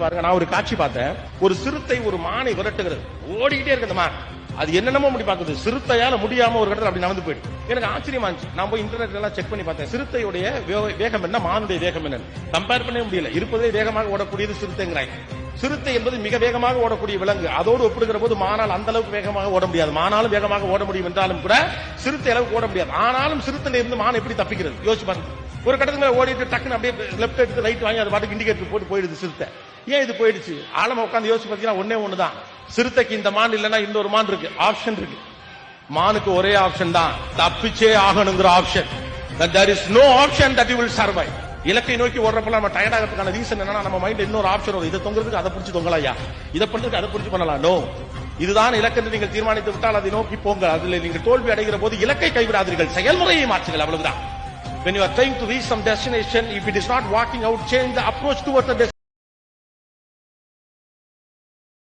பாருங்க, நான் ஒரு காட்சி பார்த்தேன். ஒரு சிறுத்தை ஒரு மானை விரட்டுகிறது, ஓடிக்கிட்டே இருக்கு. அந்த மான் அது என்னென்னமோ முடி பாக்குது, சிறுத்தையால முடியாம ஒரு இடத்துல அப்படி நடந்து போயிடுது. எனக்கு ஆச்சரியமா இருந்துச்சு. நான் போய் இன்டர்நெட்ல எல்லாம் செக் பண்ணி பார்த்தேன். சிறுத்தையுடைய வேகம் என்ன, மானுடைய வேகம் என்ன கம்பேர் பண்ணவே முடியல. இருப்பதே வேகமாக ஓடக்கூடியது சிறுத்தைங்கிறாங்க. சிறுத்தை என்பது மிக வேகமாக ஓடக்கூடிய விலங்கு. அதோடு ஒப்பிடுகிற போது மானால் அந்த அளவுக்கு வேகமாக ஓட முடியாது. மானாலும் வேகமாக ஓட முடியும் என்றாலும் கூட சிறுத்தை அளவுக்கு ஓட முடியாது. ஆனாலும் சிறுத்தையில இருந்து மான் எப்படி தப்பிக்கிறது யோசிச்சு பாருங்க. ஒரு கட்டத்துக்கு மேல ஓடிட்டு டக்குன்னு அப்படியே லெப்ட் எடுத்து ரைட் வாங்கி அது பாட்டுக்கு இண்டிகேட்டர் போட்டு போயிடுது சிறுத்தை. ஏன் இது போயிடுச்சு? ஆழமா உட்காந்து யோசிச்சு பார்த்தீங்கன்னா ஒன்னே ஒண்ணுதான். சிறுத்தைக்கு இந்த மான் இல்லைன்னா இன்னொரு மான் இருக்கு, ஆப்ஷன் இருக்கு. மானுக்கு ஒரே ஆப்ஷன் தான், தப்பிச்சே ஆகணுங்கிற option. there is no option that you will survive. இலக்கை நோக்கி ஓடுறப்ப நம்ம டயர்ட் ஆகிறதுக்கான ரீசன் என்னன்னா நம்ம மைண்ட் இன்னொரு ஆப்ஷன் வரும். இதை தொங்குறதுக்கு அதை பிடிச்சி தொங்கலாயா, இதை பண்றதுக்கு அதை பிடிச்சி பண்ணலாம். நோ, இதுதான் இலக்கு என்று நீங்கள் தீர்மானித்து விட்டால் அதை நோக்கி போங்க. அதில் நீங்கள் தோல்வி அடைகிற போது இலக்கை கைவிடாதீர்கள், செயல்முறையை மாற்றுங்கள், அவ்வளவுதான். When you are trying to reach some destination, if it is not working out, change the approach towards the destination.